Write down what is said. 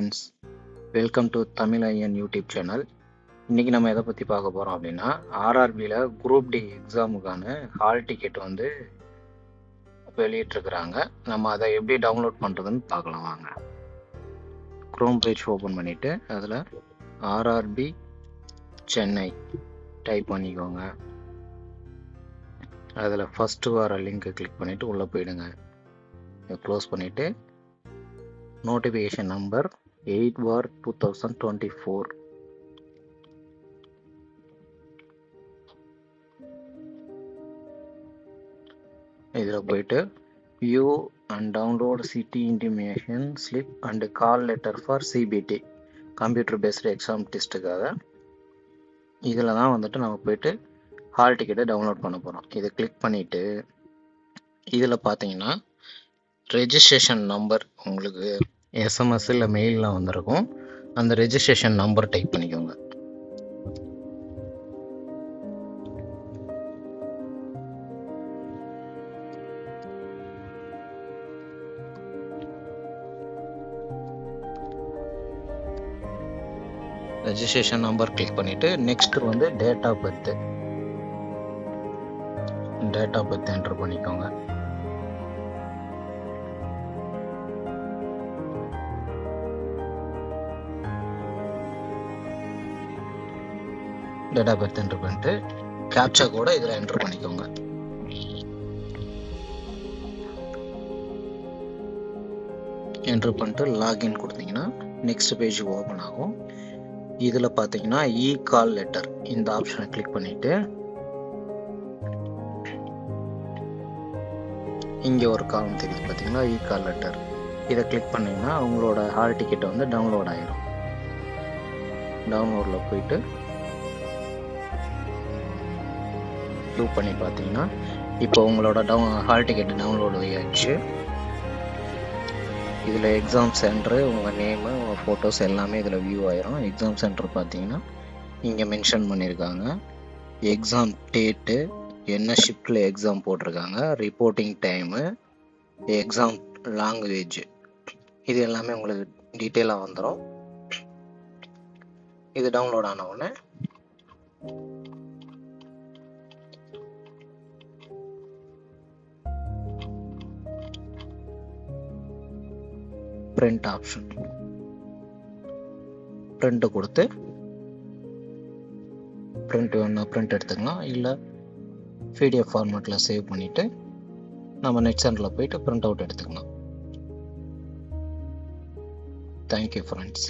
Friends, welcome to Tamil IN YouTube channel. இன்றைக்கி நம்ம எதை பற்றி பார்க்க போகிறோம் அப்படின்னா, ஆர்ஆர்பியில் குரூப் டி எக்ஸாமுக்கான ஹால் டிக்கெட் வந்து வெளியிட்டிருக்கிறாங்க. நம்ம அதை எப்படி டவுன்லோட் பண்ணுறதுன்னு பார்க்கலாம் வாங்க. க்ரோம் பேஜ் ஓப்பன் பண்ணிவிட்டு அதில் ஆர்ஆர்பி சென்னை டைப் பண்ணிக்கோங்க. அதில் ஃபஸ்ட்டு வர லிங்க்கை கிளிக் பண்ணிவிட்டு உள்ளே போயிடுங்க. க்ளோஸ் பண்ணிவிட்டு நோட்டிஃபிகேஷன் நம்பர் 8/2024 இதில் போயிட்டு view and download city intimation slip and call letter for CBT computer based exam டெஸ்ட்டுக்காக இதில் தான் வந்துட்டு நம்ம போயிட்டு ஹால் டிக்கெட்டை டவுன்லோட் பண்ண போகிறோம். இதை கிளிக் பண்ணிவிட்டு இதில் பார்த்தீங்கன்னா ரெஜிஸ்ட்ரேஷன் நம்பர் உங்களுக்கு எஸ்எம்எஸ் இல்லை மெயிலில் வந்திருக்கும். அந்த ரெஜிஸ்ட்ரேஷன் நம்பர் டைப் பண்ணிக்கோங்க. ரெஜிஸ்ட்ரேஷன் நம்பர் கிளிக் பண்ணிவிட்டு நெக்ஸ்ட் வந்து டேட் ஆஃப் பர்த் என்டர் பண்ணிக்கோங்க. டேட் ஆஃப் பர்த் என்டர் பண்ணிட்டு கேப்சா கூட இதில் என்டர் பண்ணிக்கோங்க. என்டர் பண்ணிட்டு லாகின் கொடுத்தீங்கன்னா நெக்ஸ்ட் பேஜ் ஓப்பன் ஆகும். இதில் பார்த்தீங்கன்னா இ கால் லெட்டர் இந்த ஆப்ஷனை கிளிக் பண்ணிவிட்டு இங்கே ஒரு காலம் தெரியுது பார்த்தீங்களா, இ கால் லெட்டர். இதை கிளிக் பண்ணிங்கன்னா உங்களோட ஹால் டிக்கெட் வந்து டவுன்லோட் ஆகிடும். டவுன்லோடில் போயிட்டு வியூ பண்ணி பார்த்தீங்கன்னா இப்போ உங்களோட ஹால் டிக்கெட் டவுன்லோடு ஆயிடுச்சு. இதில் எக்ஸாம் சென்டரு, உங்கள் நேமு, உங்கள் ஃபோட்டோஸ் எல்லாமே இதில் வியூ ஆயிரும். எக்ஸாம் சென்டர் பார்த்தீங்கன்னா இங்கே மென்ஷன் பண்ணியிருக்காங்க. எக்ஸாம் டேட்டு, என்ன ஷிஃப்டில் எக்ஸாம் போட்டிருக்காங்க, ரிப்போர்ட்டிங் டைமு, எக்ஸாம் லாங்குவேஜ், இது எல்லாமே உங்களுக்கு டீட்டெயிலாக வந்துடும். இது டவுன்லோட் ஆன உடனே பிரிண்ட் ஆப்ஷன் பிரிண்ட் கொடுத்து பிரிண்ட் வேணும்னா பிரிண்ட் எடுத்துக்கலாம், இல்லை பிடிஎஃப் ஃபார்மேட்டில் சேவ் பண்ணிவிட்டு நம்ம நெட் சென்டரில் போயிட்டு பிரிண்ட் அவுட் எடுத்துக்கலாம். Thank you friends.